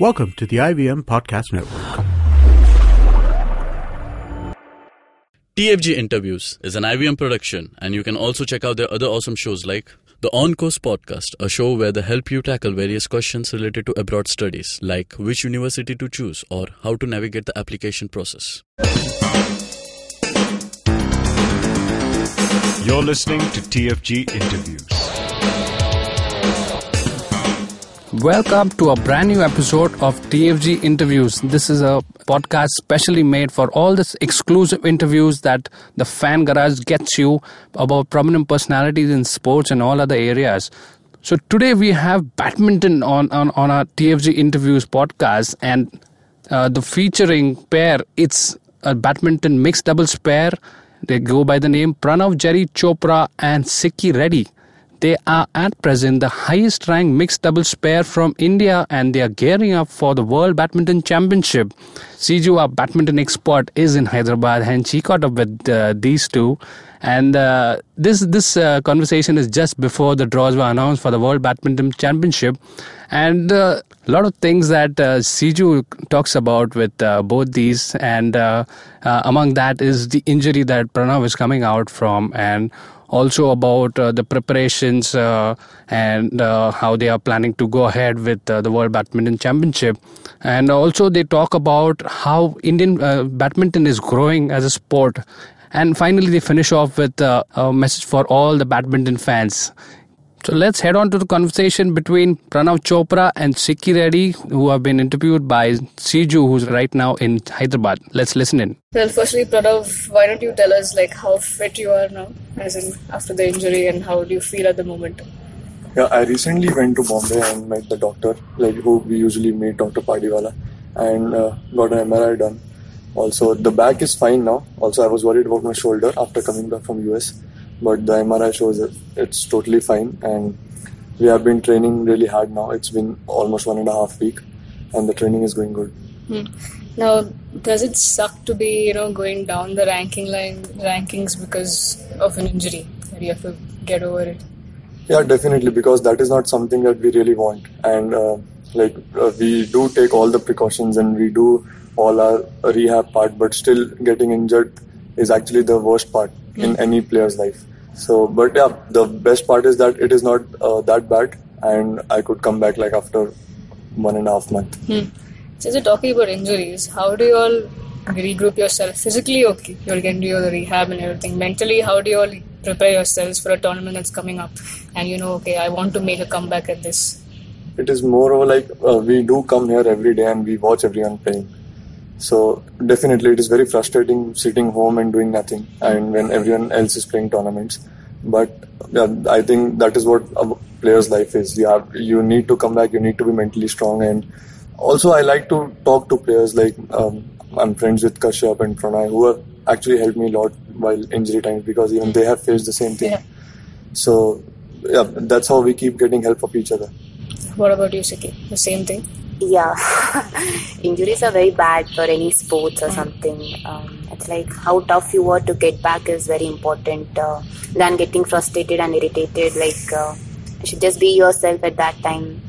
Welcome to the IVM Podcast Network. TFG Interviews is an IVM production, and you can also check out their other awesome shows like the On Course Podcast, a show where they help you tackle various questions related to abroad studies, like which university to choose or how to navigate the application process. You're listening to TFG Interviews. Welcome to a brand new episode of TFG Interviews. This is a podcast specially made for all this exclusive interviews that the Fan Garage gets you about prominent personalities in sports and all other areas. So today we have badminton on our TFG Interviews podcast, and the featuring pair, it's a badminton mixed doubles pair. They go by the name Pranaav Chopra and Sikki Reddy. They are at present the highest ranked mixed doubles pair from India, and they are gearing up for the World Badminton Championship. Siju, our badminton expert, is in Hyderabad, and she caught up with these two. And this conversation is just before the draws were announced for the World Badminton Championship. And a lot of things that Siju talks about with both these, and among that is the injury that Pranaav is coming out from, and also about the preparations and how they are planning to go ahead with the World Badminton Championship. And also they talk about how Indian badminton is growing as a sport. And finally they finish off with a message for all the badminton fans. So let's head on to the conversation between Pranaav Chopra and Sikki Reddy, who have been interviewed by Siju, who's right now in Hyderabad. Let's listen in. Well, firstly, Pranaav, why don't you tell us how fit you are now, as in after the injury, and how do you feel at the moment? Yeah, I recently went to Bombay and met the doctor, who we usually meet, Dr. Padiwala, and got an MRI done. Also, the back is fine now. Also, I was worried about my shoulder after coming back from US. But the MRI shows that it's totally fine, and we have been training really hard now. It's been almost 1.5 weeks, and the training is going good. Now, does it suck to be going down the rankings because of an injury? Or you have to get over it? Yeah, definitely, because that is not something that we really want, and we do take all the precautions and we do all our rehab part, but still getting injured is actually the worst part in any player's life. So, but yeah, the best part is that it is not that bad, and I could come back after 1.5 months. So, talking about injuries, how do you all regroup yourself? Physically, okay, you'll get into your rehab and everything. Mentally, how do you all prepare yourselves for a tournament that's coming up? And okay, I want to make a comeback at this. It is more of we do come here every day and we watch everyone playing. So definitely it is very frustrating sitting home and doing nothing, and when everyone else is playing tournaments. But I think that is what a player's life is. You need to come back, you need to be mentally strong. And also I like to talk to players I'm friends with Kashyap and Pranay, who have actually helped me a lot while injury times, because even they have faced the same thing. Yeah. So that's how we keep getting help of each other. What about you, Sikki? The same thing? Yeah, injuries are very bad for any sports or something. It's how tough you are to get back is very important than getting frustrated and irritated. You should just be yourself at that time.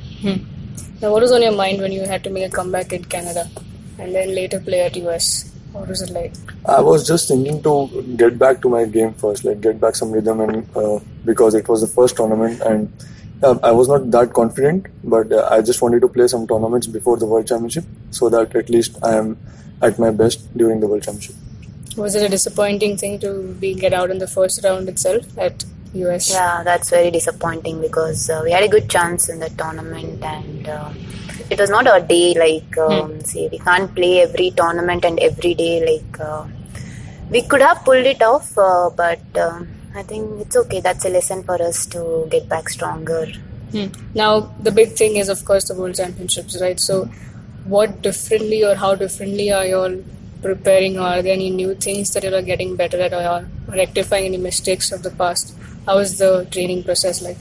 Now, what was on your mind when you had to make a comeback in Canada and then later play at US? What was it like? I was just thinking to get back to my game first, get back some rhythm, and because it was the first tournament, and I was not that confident, but I just wanted to play some tournaments before the World Championship, so that at least I am at my best during the World Championship. Was it a disappointing thing to get out in the first round itself at US? Yeah, that's very disappointing, because we had a good chance in the tournament, and it was not our day. We can't play every tournament and every day. We could have pulled it off, but I think it's okay. That's a lesson for us to get back stronger. Now, the big thing is, of course, the World Championships, right? So, what differently or how differently are you all preparing? Or are there any new things that you are getting better at, or rectifying any mistakes of the past? How is the training process like?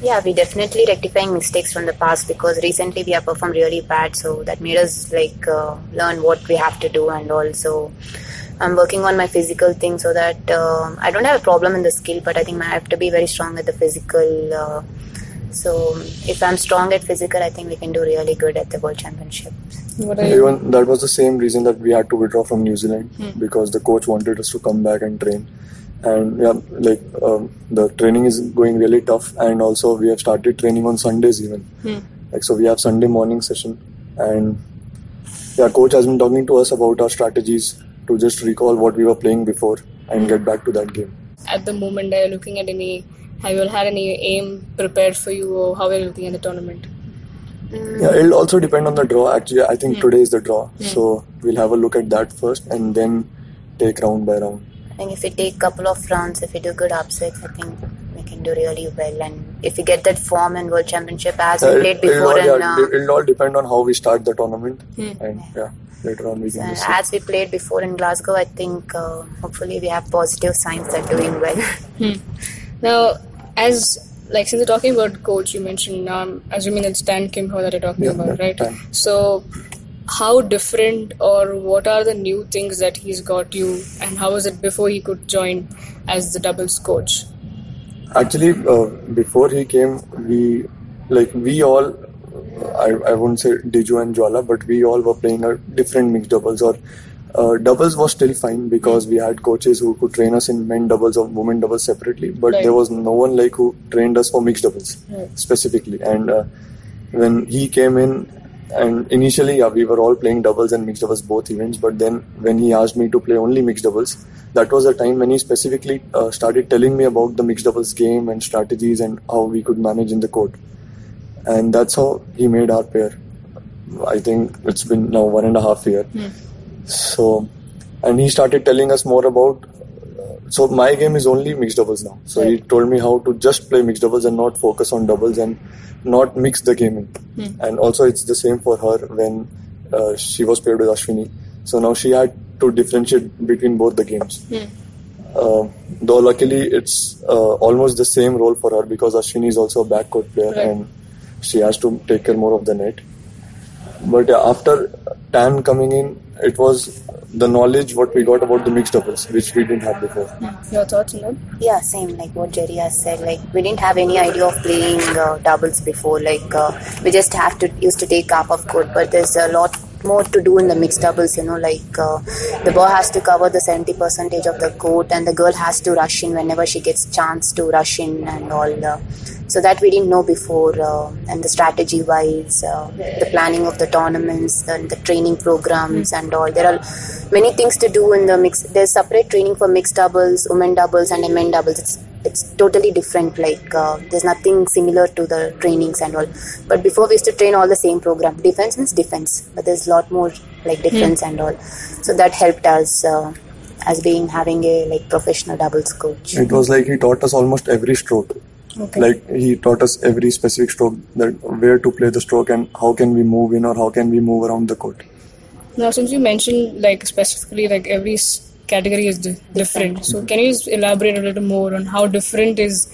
Yeah, we definitely rectifying mistakes from the past, because recently we have performed really bad. So that made us learn what we have to do, and also I'm working on my physical thing so that I don't have a problem in the skill, but I think I have to be very strong at the physical So if I'm strong at physical, I think we can do really good at the World Championships. Even that was the same reason that we had to withdraw from New Zealand, because the coach wanted us to come back and train. And the training is going really tough, and also we have started training on Sundays even. So we have Sunday morning session, and coach has been talking to us about our strategies to just recall what we were playing before and get back to that game. At the moment, are you looking at have you had any aim prepared for you, or how are you looking at the tournament? It'll also depend on the draw. Actually, I think today is the draw. So we'll have a look at that first and then take round by round. I think if we take a couple of rounds, if we do good upsets, I think we can do really well. And if we get that form in World Championship as we played before, it'll all depend on how we start the tournament. And later on we can as we played before in Glasgow, I think hopefully we have positive signs that doing well. Now, since you're talking about coach, you mentioned, assuming it's Dan Kim Ho that you're talking about, right? So, how different or what are the new things that he's got you, and how was it before he could join as the doubles coach? Actually, before he came, we all, I wouldn't say Diju and Jwala, but we all were playing a different mixed doubles, or doubles was still fine because we had coaches who could train us in men doubles or women doubles separately, but there was no one who trained us for mixed doubles specifically. And when he came in, and initially we were all playing doubles and mixed doubles both events, but then when he asked me to play only mixed doubles, that was the time when he specifically started telling me about the mixed doubles game and strategies and how we could manage in the court. And that's how he made our pair. I think it's been now 1.5 years. So, and he started telling us more about, so my game is only mixed doubles now. So he told me how to just play mixed doubles and not focus on doubles and not mix the game in. And also it's the same for her when she was paired with Ashwini. So now she had to differentiate between both the games. Though luckily it's almost the same role for her because Ashwini is also a backcourt player and she has to take care more of the net. But after Tan coming in, it was the knowledge what we got about the mixed doubles, which we didn't have before. Your thoughts on that? Yeah, same like what Jerry has said. We didn't have any idea of playing doubles before. We just used to take half of court, but there's a lot more to do in the mixed doubles. The boy has to cover the 70% of the court, and the girl has to rush in whenever she gets chance to rush in and all. So that we didn't know before, and the strategy wise, the planning of the tournaments and the training programs and all. There are many things to do in the mix. There's separate training for mixed doubles, women doubles and men doubles. It's totally different. There's nothing similar to the trainings and all. But before we used to train all the same program. Defense means defense, but there's a lot more difference and all. So that helped us as having a professional doubles coach. It was he taught us almost every stroke. Okay. He taught us every specific stroke, that where to play the stroke and how can we move in or how can we move around the court. Now, since you mentioned specifically every category is different, so can you just elaborate a little more on how different is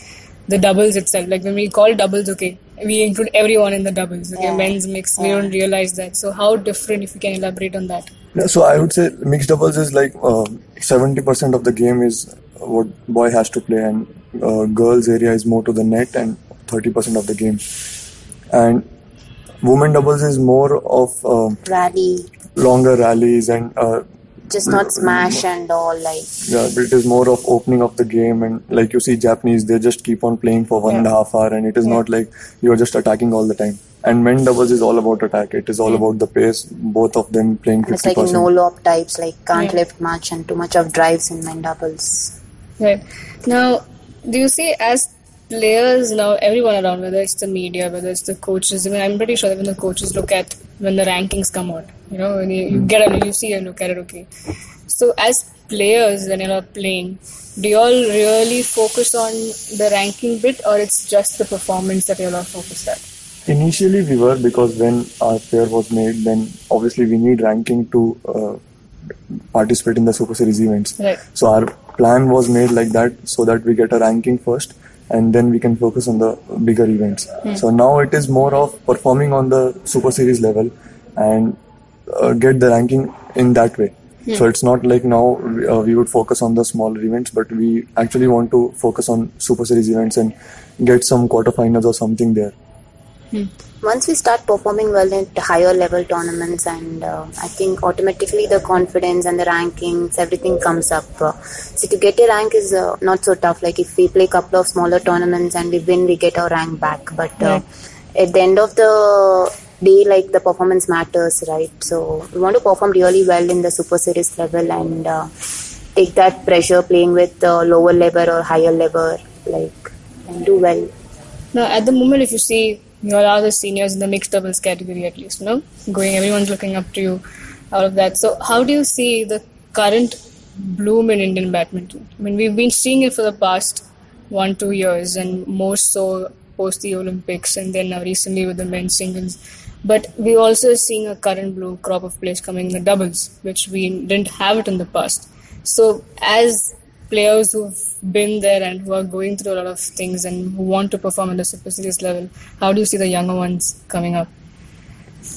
the doubles itself? When we call doubles, we include everyone in the doubles. Men's mix, we don't realize that. So how different, if you can elaborate on that? Yeah, so I would say mixed doubles is 70% of the game is what boy has to play, and girls area is more to the net and 30% of the game. And women doubles is more of longer rallies and just not smash and all Yeah, but it is more of opening of the game, and you see Japanese, they just keep on playing for 1.5 hours, and it is not you are just attacking all the time. And men doubles is all about attack. It is all about the pace. Both of them playing 50%. It's no lob types, can't lift much and too much of drives in men doubles. Right. Now, do you see as players now, everyone around, whether it's the media, whether it's the coaches, I'm pretty sure that when the coaches look at when the rankings come out, when you get them, you see and look at it, So as players, when you're playing, do you all really focus on the ranking bit, or it's just the performance that you're all focused at? Initially we were, because when our pair was made, then obviously we need ranking to participate in the Super Series events. Right. So our plan was made like that, so that we get a ranking first and then we can focus on the bigger events. So now it is more of performing on the Super Series level and get the ranking in that way. So it's not like now we would focus on the smaller events, but we actually want to focus on Super Series events and get some quarterfinals or something there. Once we start performing well at higher level tournaments, and I think automatically the confidence and the rankings, everything comes up. So to get a rank is not so tough. Like if we play a couple of smaller tournaments and we win, we get our rank back. But at the end of the day, like the performance matters, right? So we want to perform really well in the Super Series level and take that pressure playing with lower level or higher level, like, and do well. Now, at the moment, if you see, you all are the seniors in the mixed doubles category, at least, everyone's looking up to you, all of that. So how do you see the current bloom in Indian badminton? I mean, we've been seeing it for the past 1-2 years, and more so post the Olympics, and then now recently with the men's singles. But we're also seeing a current blue crop of players coming in the doubles, which we didn't have it in the past. So as players who've been there and who are going through a lot of things and who want to perform at the Super Series level, how do you see the younger ones coming up?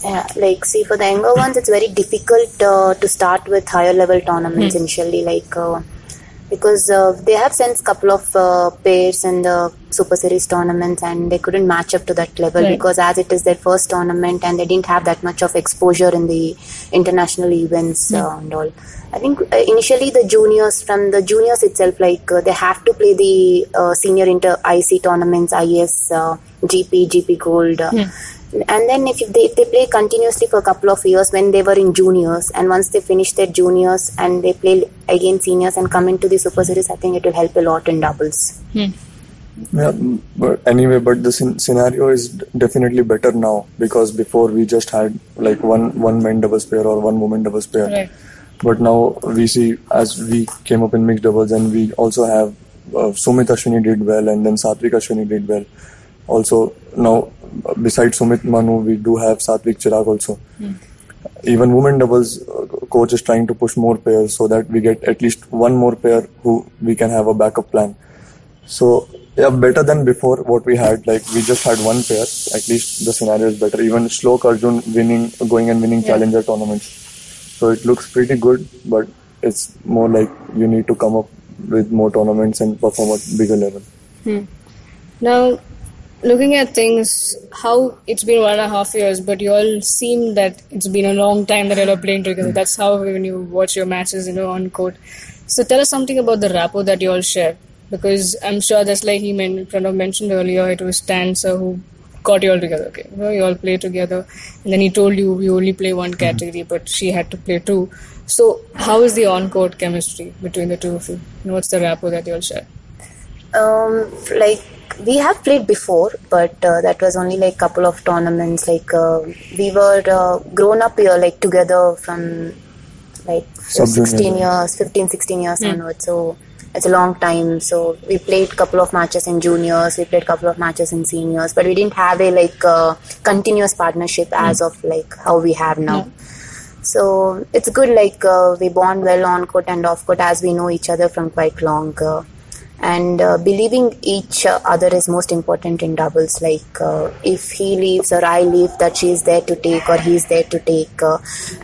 Yeah, like see, for the younger ones, it's very difficult to start with higher level tournaments initially, because they have sent a couple of pairs in the Super Series tournaments and they couldn't match up to that level because as it is their first tournament and they didn't have that much of exposure in the international events and all. I think initially the juniors itself, they have to play the senior inter IC tournaments, IS, GP Gold. And then if they play continuously for a couple of years when they were in juniors, and once they finish their juniors and they play again seniors and come into the Super Series, I think it will help a lot in doubles. Yeah, but the scenario is definitely better now, because before we just had like one men doubles pair or one woman doubles pair. Right. But now we see, as we came up in mixed doubles, and we also have Sumit Ashwini did well, and then Satvik Ashwini did well. Also now, besides Sumit Manu, we do have Satvik Chirag also. Even women doubles coach is trying to push more pairs so that we get at least one more pair who we can have a backup plan. So yeah, better than before what we had. Like we just had one pair. At least the scenario is better. Even Shlok Arjun going and winning challenger tournaments. So it looks pretty good, but it's more like you need to come up with more tournaments and perform at bigger level. Now, looking at things, how it's been 1.5 years, but you all seem that it's been a long time that you all are playing together. That's how when you watch your matches, on court. So tell us something about the rapport that you all share, because I'm sure that's like Pranav mentioned earlier, it was Stan sir who got you all together. Okay, you all play together, and then he told you only play one category, but she had to play two. So how is the on-court chemistry between the two of you? What's the rapport that you all share? We have played before, but that was only like couple of tournaments. We were grown up here together from 16 years, 15, 16 years onwards. So it's a long time. So we played couple of matches in juniors, we played couple of matches in seniors, but we didn't have a continuous partnership as of how we have now. So it's good, we bond well on court and off court as we know each other from quite long. And believing each other is most important in doubles. If he leaves or I leave, that she is there to take or he is there to take.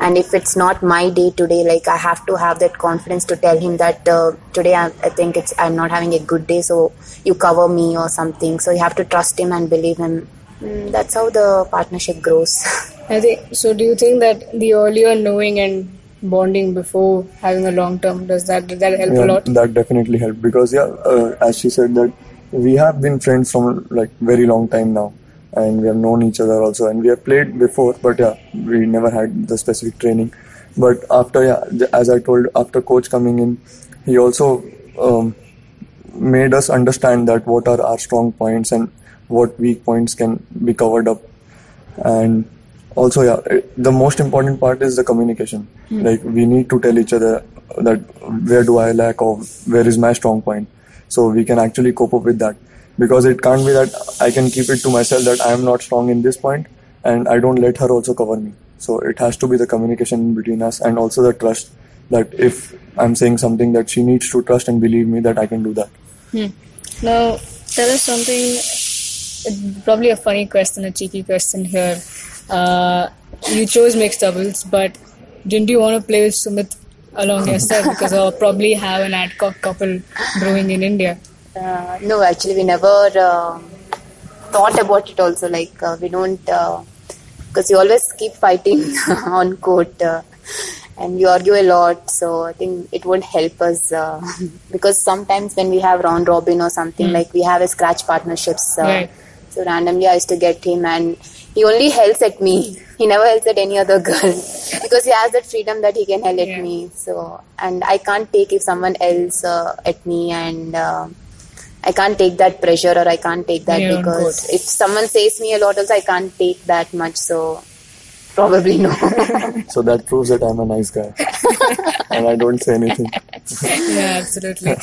And if it's not my day today, I have to have that confidence to tell him that today I think I'm not having a good day, so you cover me or something. So you have to trust him and believe him. That's how the partnership grows. I think so. Do you think that the earlier knowing and bonding before having a long term, did that help a lot? That definitely helped, because as she said, that we have been friends from very long time now, and we have known each other also, and we have played before, but we never had the specific training. But after as I told, after coach coming in, he also made us understand that what are our strong points and what weak points can be covered up. And also, the most important part is the communication. We need to tell each other that where do I lack or where is my strong point, so we can actually cope up with that. Because it can't be that I can keep it to myself that I am not strong in this point and I don't let her also cover me. So it has to be the communication between us, and also the trust, that if I'm saying something, that she needs to trust and believe me that I can do that. Now, tell us something, probably a funny question, a cheeky question here. You chose mixed doubles, but didn't you want to play with Sumit along yourself? Because I'll probably have an Adcock couple brewing in India. No, actually, we never thought about it also. Like, we don't, because we always keep fighting on court and we argue a lot. So I think it won't help us because sometimes when we have round robin or something, like we have a scratch partnerships. Right. So randomly I used to get him and he only yells at me. He never yells at any other girl because he has that freedom that he can yell at me. So, and I can't take if someone else at me and I can't take that pressure or I can't take that because if someone says me a lot also I can't take that much. So probably no. So that proves that I'm a nice guy and I don't say anything. Yeah, absolutely.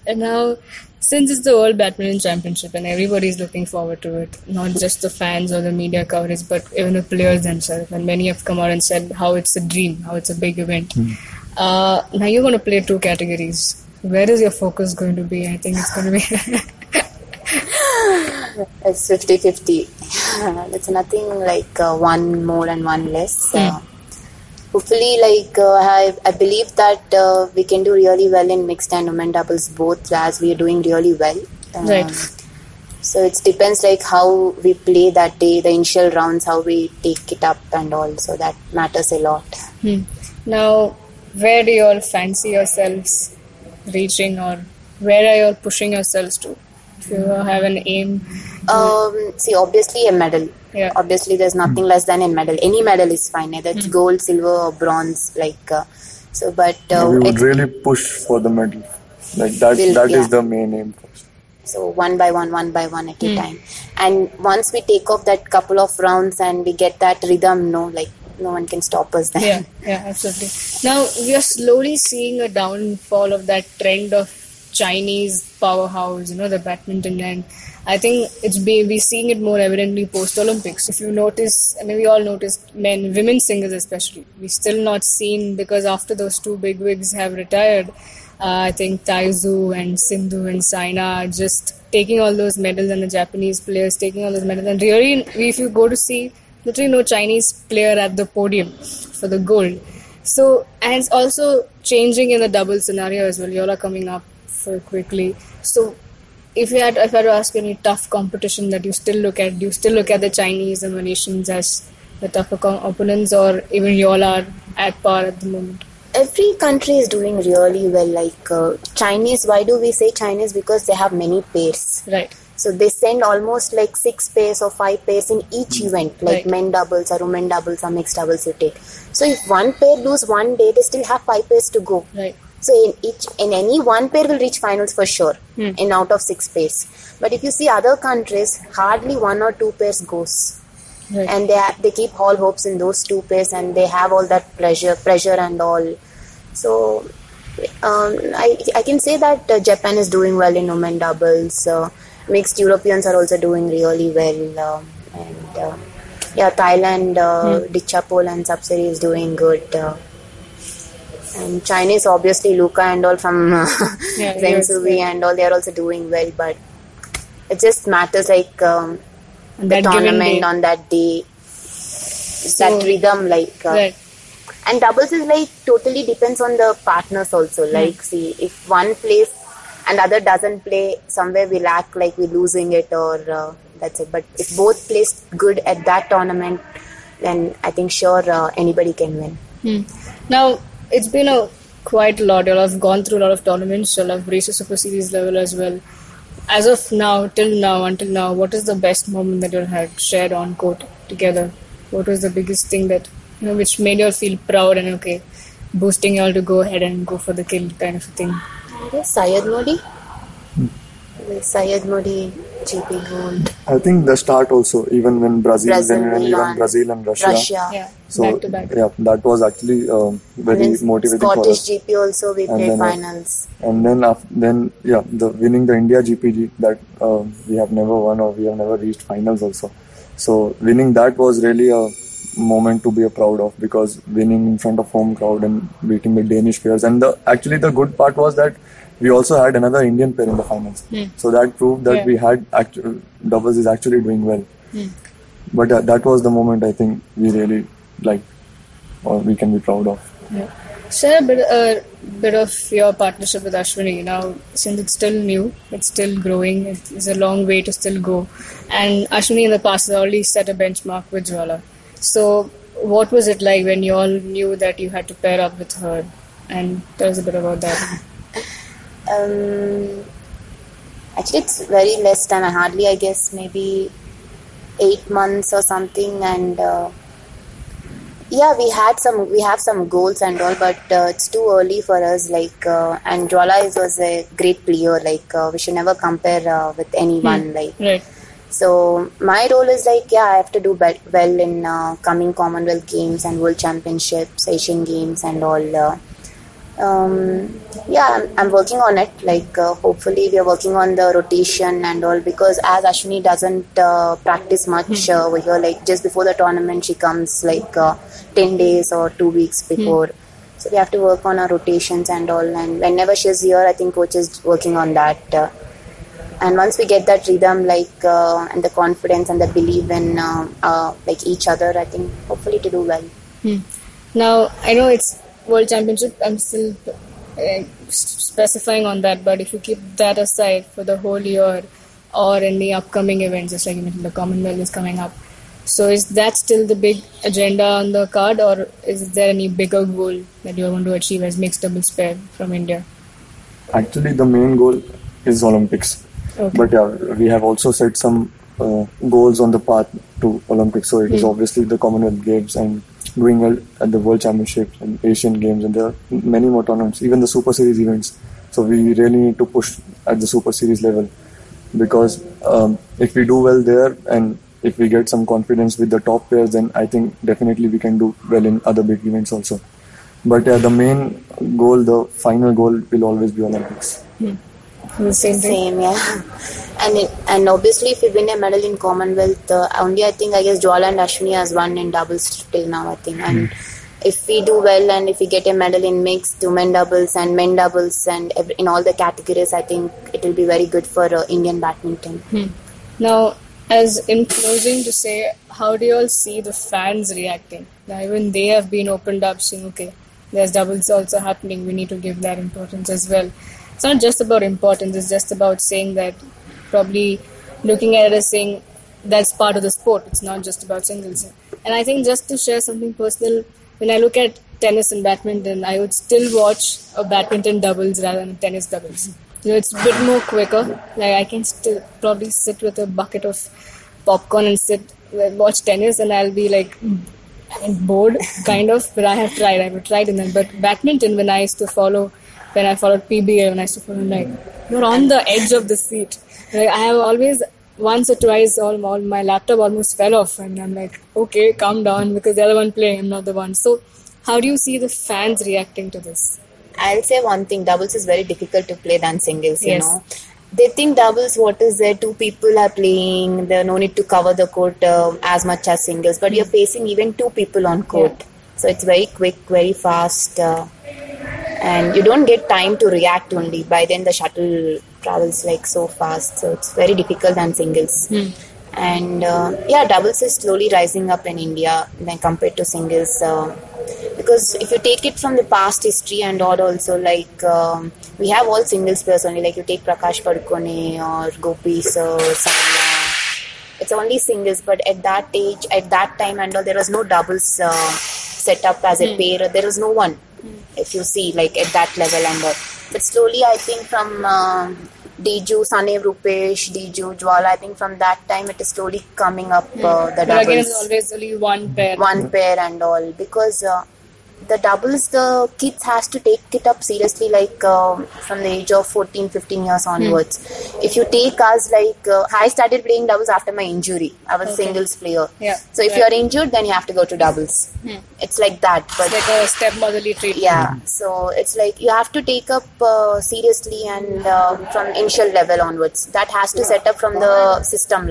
And now, since it's the World Badminton Championship and everybody's looking forward to it, not just the fans or the media coverage, but even the players themselves, and many have come out and said how it's a dream, how it's a big event. Now you're going to play 2 categories. Where is your focus going to be? I think it's going to be... It's 50-50. It's nothing like one more and one less. Hopefully, like I believe that we can do really well in mixed and women doubles both, as we are doing really well. Right. So it depends like how we play that day, the initial rounds, how we take it up and all. So that matters a lot. Now, where do you all fancy yourselves reaching, or where are you all pushing yourselves to? If you have an aim? See, obviously a medal. Yeah. Obviously, there's nothing less than a medal. Any medal is fine, either it's gold, silver, or bronze. Like so, but we would really push for the medal. Like that is the main aim first. So one by one at a time. And once we take off that couple of rounds and we get that rhythm, no one can stop us then. Yeah, absolutely. Now we are slowly seeing a downfall of that trend of Chinese powerhouse, the badminton, and I think we're seeing it more evidently post-Olympics. If you notice, I mean, we all noticed women singers especially. We've still not seen, because after those 2 bigwigs have retired, I think Taizu and Sindhu and Saina are just taking all those medals, and the Japanese players taking all those medals. And really, if you go to see, literally no Chinese player at the podium for the gold. So, and it's also changing in the double scenario as well. You all are coming up so quickly. So, if I had to ask any tough competition that you still look at, do you still look at the Chinese and Malaysians as the tougher opponents, or even you all are at par at the moment? Every country is doing really well. Like Chinese, why do we say Chinese? Because they have many pairs. Right. So they send almost like 6 pairs or 5 pairs in each event, like men doubles or women doubles or mixed doubles you take. So if one pair lose one day, they still have 5 pairs to go. Right. So in any one pair will reach finals for sure, in out of 6 pairs. But if you see other countries, hardly 1 or 2 pairs goes. Right. And they keep all hopes in those 2 pairs, and they have all that pressure and all. So I can say that Japan is doing well in women doubles. Mixed Europeans are also doing really well. Thailand, Dichapol and Sapsari is doing good. And Chinese, obviously, Luca and all from Zheng Sui and all, they are also doing well. But it just matters like the tournament on that day. That rhythm, like... And doubles is like totally depends on the partners also. Like, see, if one plays and other doesn't play, somewhere we lack, like we're losing it, or that's it. But if both plays good at that tournament, then I think sure anybody can win. Now, it's been quite a lot. You'll have gone through a lot of tournaments. You'll have reached a Super Series level as well. As of now, until now, what is the best moment that you'll have shared on court together? What was the biggest thing that, which made you all feel proud and boosting you all to go ahead and go for the kill kind of a thing? Syed Modi. Syed Modi GP gold. I think the start also, even when Brazil and Russia. So, back to back. Yeah, that was actually very motivating for us. Scottish GP also we played finals. And then the winning the India GPG that we have never won, or we have never reached finals also. So winning that was really a moment to be proud of, because winning in front of home crowd and beating the Danish players. And the good part was that we also had another Indian pair in the finals. So that proved that we had doubles is actually doing well. But that was the moment I think we really like, or we can be proud of. Share a bit of your partnership with Ashwini. Now, since it's still new, it's still growing, it's a long way to still go. And Ashwini in the past has already set a benchmark with Jwala. So, what was it like when you all knew that you had to pair up with her? And tell us a bit about that. Actually, it's very less time. I guess, maybe 8 months or something. And yeah, we have some goals and all, but it's too early for us. And Jwala was a great player. We should never compare with anyone. Right. So my role is I have to do well in coming Commonwealth Games and World Championships, Asian Games and all. I'm working on it. Hopefully we are working on the rotation and all, because as Ashwini doesn't practice much over here, just before the tournament she comes 10 days or 2 weeks before. So we have to work on our rotations and all, and whenever she's here I think coach is working on that. And once we get that rhythm and the confidence and the belief in each other, I think hopefully to do well. Now I know it's World Championship, I'm still specifying on that, but if you keep that aside for the whole year or in the upcoming events, just like you mentioned, the Commonwealth is coming up. So is that still the big agenda on the card, or is there any bigger goal that you want to achieve as mixed doubles pair from India? Actually, the main goal is Olympics. Okay. But we have also set some goals on the path to Olympics. So it is obviously the Commonwealth Games and doing well at the World Championships and Asian Games, and there are many more tournaments, even the Super Series events. So we really need to push at the Super Series level, because if we do well there and if we get some confidence with the top players, then I think definitely we can do well in other big events also. But the main goal, the final goal will always be Olympics. The same thing? Same, yeah. And obviously if we win a medal in Commonwealth, only I guess Jwala and Ashwini has won in doubles till now, I think. And if we do well and if we get a medal in mixed, women doubles and men doubles and in all the categories, I think it will be very good for Indian badminton. Now, as in closing to say, how do you all see the fans reacting? Now, even they have been opened up saying, okay, there's doubles also happening, we need to give that importance as well. It's not just about importance, it's just about saying that, probably looking at it as saying that's part of the sport, it's not just about singles. And I think just to share something personal, when I look at tennis and badminton, I would still watch a badminton doubles rather than a tennis doubles. It's a bit more quicker. I can still probably sit with a bucket of popcorn and watch tennis, and I'll be bored, kind of, but I have tried in that. But badminton, when I followed PBA, when I used to follow, you're on the edge of the seat. I have always, once or twice, all my laptop almost fell off, and I'm okay, calm down, because the other one playing, I'm not the one. So, how do you see the fans reacting to this? I'll say one thing, doubles is very difficult to play than singles, Yes. you know. They think doubles, what is there, 2 people are playing, there's no need to cover the court as much as singles, but you're facing even 2 people on court. Yeah. So it's very quick, very fast, and you don't get time to react only. By then the shuttle travels so fast, so it's very difficult than singles. And doubles is slowly rising up in India when compared to singles, because if you take it from the past history and all also, we have all singles players only, you take Prakash Padukone or Gopi Sir, Saina, it's only singles. But at that age, at that time and all, there was no doubles set up as a pair, there was no one, if you see, at that level and all. But slowly, I think from Diju, Sanev Rupesh, Diju, Jwala, I think from that time it is slowly coming up, the doubles. But again, it's always only one pair. One pair and all, because the doubles, the kids has to take it up seriously, from the age of 14, 15 years onwards. If you take us, I started playing doubles after my injury. I was a singles player. Yeah. So if you're injured, then you have to go to doubles. It's like that. But It's like a stepmotherly treatment. yeah, so it's you have to take up seriously and from initial level onwards. That has to set up from the system.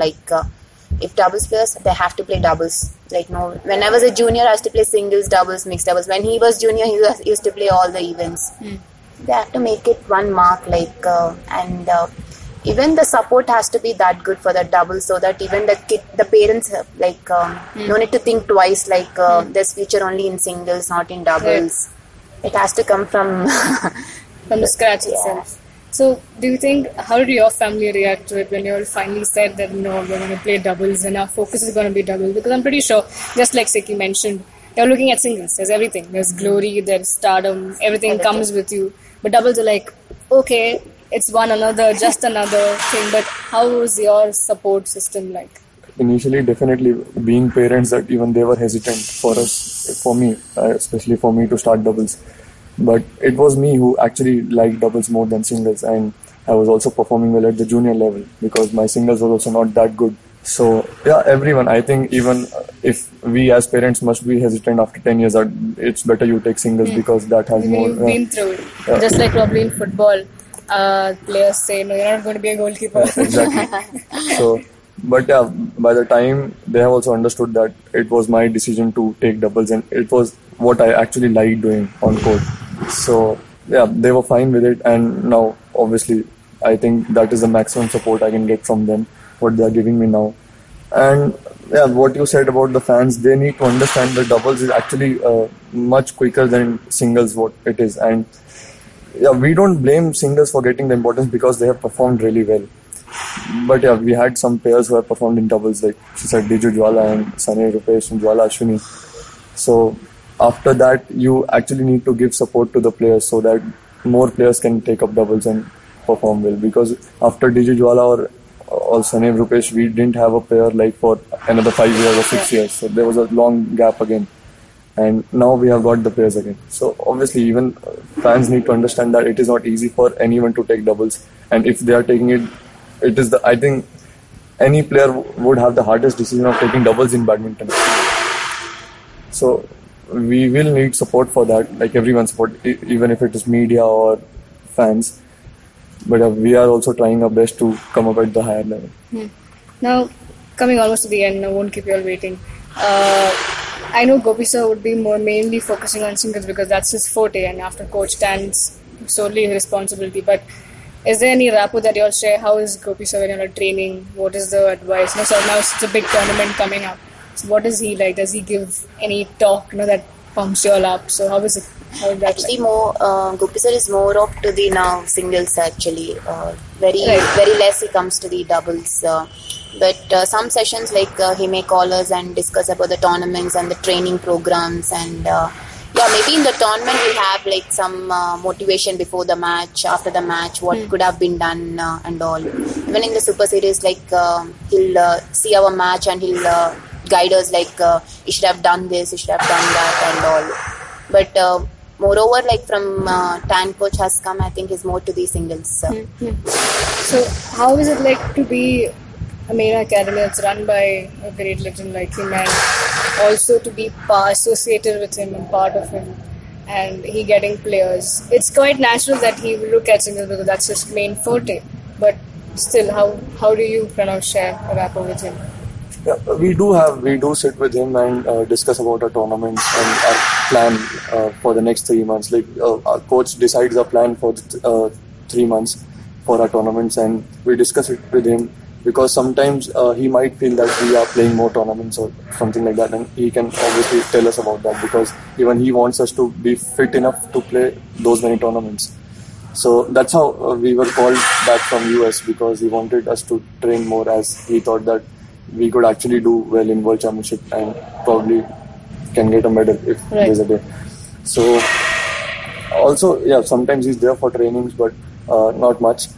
If doubles players, they have to play doubles. When I was a junior, I used to play singles, doubles, mixed doubles. When he was junior, he used to play all the events. They have to make it one mark, and even the support has to be that good for the doubles, so that even the parents, no need to think twice, there's future only in singles, not in doubles. It has to come from the scratch itself. So, do you think, how did your family react to it when you all finally said that, no, we're going to play doubles and our focus is going to be doubles? Because I'm pretty sure, just like Sikki mentioned, you're looking at singles. There's everything. There's glory, there's stardom, everything comes with you. But doubles are like, okay, it's one another, just another thing. But how was your support system like? Initially, definitely being parents, that even they were hesitant for me, especially for me to start doubles. But it was me who actually liked doubles more than singles, and I was also performing well at the junior level because my singles was also not that good. So yeah, everyone, I think even if we as parents must be hesitant after 10 years, that it's better you take singles because that has more... You've been through it. Just like probably in football, players say, no, you're not going to be a goalkeeper. Exactly. So, but yeah, by the time they have also understood that it was my decision to take doubles and it was what I actually liked doing on court. So yeah, they were fine with it, and now obviously I think that is the maximum support I can get from them, what they are giving me now. And yeah, what you said about the fans, they need to understand that doubles is actually much quicker than singles what it is. And yeah, we don't blame singles for getting the importance because they have performed really well. But yeah, we had some players who have performed in doubles, like she said, Diju Jwala and Sanay Rupesh and Jwala Ashwini. So after that, you actually need to give support to the players so that more players can take up doubles and perform well. Because after Diju Jwala or Sanay Rupesh, we didn't have a player like for another 5 years or 6 years. So there was a long gap again. And now we have got the players again. So obviously, even fans need to understand that it is not easy for anyone to take doubles. And if they are taking it, I think any player would have the hardest decision of taking doubles in badminton. So we will need support for that, like everyone's support, even if it is media or fans. But we are also trying our best to come up at the higher level. Now, coming almost to the end, I won't keep you all waiting. I know Gopi sir would be mainly focusing on singles because that's his forte, and after coach stands solely his responsibility. But is there any rapport that you all share? How is Gopi sir when you're training? What is the advice? No, sir, now it's a big tournament coming up. So what is he like? Does he give any talk that pumps you all up? So how is it? How is that actually like? Gopi sir is more of to the now singles actually. Very less he comes to the doubles. But some sessions like he may call us and discuss about the tournaments and the training programs, and maybe in the tournament we have like some motivation before the match, after the match, what could have been done and all. Even in the Super Series, like he'll see our match and he'll guide us like you should have done this, you should have done that and all. But moreover, like from Tan coach has come, I think is more to the singles. So how is it like to be a main academy that's run by a great legend like him, and also to be associated with him and part of him, and he getting players? It's quite natural that he will look at singles because that's his main forte. But still, how do you, Pranaav, share a rapport with him? Yeah, we do sit with him and discuss about our tournaments and our plan for the next 3 months. Like our coach decides a plan for 3 months for our tournaments, and we discuss it with him. Because sometimes he might feel that we are playing more tournaments or something like that, and he can obviously tell us about that because even he wants us to be fit enough to play those many tournaments. So that's how we were called back from US, because he wanted us to train more, as he thought that we could actually do well in World Championship and probably can get a medal if there's a day. So also, yeah, sometimes he's there for trainings, but not much.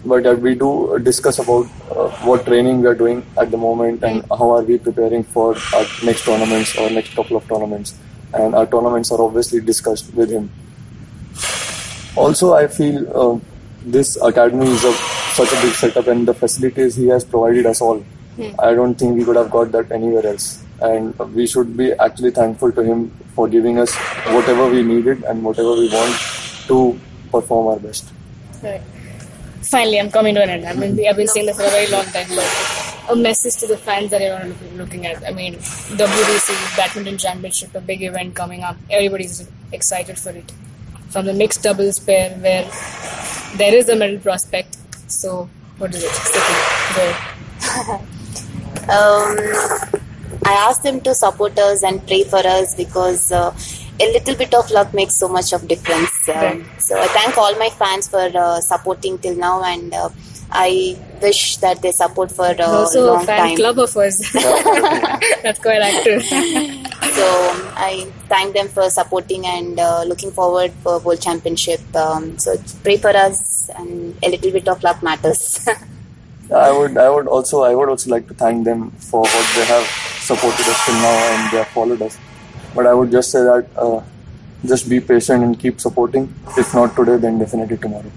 But we do discuss about what training we are doing at the moment and how are we preparing for our next tournaments or next couple of tournaments. And our tournaments are obviously discussed with him. Also, I feel this academy is such a big setup, and the facilities he has provided us all. I don't think we could have got that anywhere else. And we should be actually thankful to him for giving us whatever we needed and whatever we want to perform our best. Right. Finally, I'm coming to an end. I've been saying this for a very long time, but a message to the fans that you're looking at. WBC, Badminton Championship, a big event coming up. Everybody's excited for it. From the mixed doubles pair, where there is a medal prospect. So, what is it? Go. I asked them to support us and pray for us because a little bit of luck makes so much of difference. So I thank all my fans for supporting till now, and I wish that they support for a also long a fan time. club of us. That's quite active. So I thank them for supporting and looking forward for World Championship. So pray for us, and a little bit of luck matters. I would also like to thank them for what they have supported us till now, and they have followed us. But I would just say that just be patient and keep supporting. If not today, then definitely tomorrow.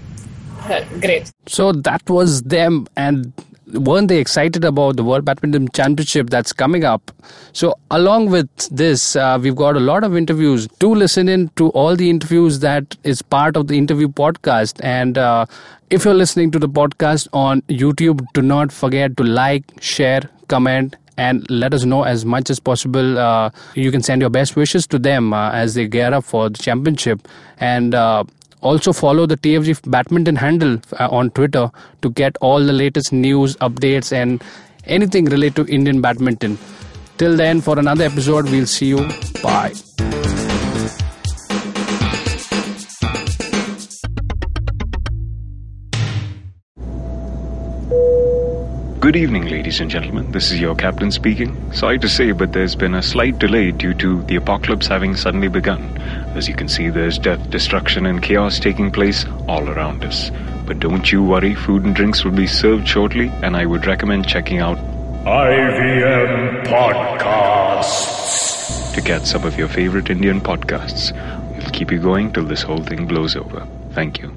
Great. So that was them, and weren't they excited about the World Badminton Championship that's coming up? So along with this, we've got a lot of interviews. Do listen in to all the interviews that is part of the interview podcast. And if you're listening to the podcast on YouTube, do not forget to like, share, comment, and let us know as much as possible. You can send your best wishes to them as they gear up for the championship. And also follow the TFG Badminton handle on Twitter to get all the latest news, updates, and anything related to Indian badminton. Till then, for another episode, we'll see you. Bye. Good evening, ladies and gentlemen. This is your captain speaking. Sorry to say, but there's been a slight delay due to the apocalypse having suddenly begun. As you can see, there's death, destruction, and chaos taking place all around us. But don't you worry, food and drinks will be served shortly, and I would recommend checking out IVM Podcasts to get some of your favorite Indian podcasts. We'll keep you going till this whole thing blows over. Thank you.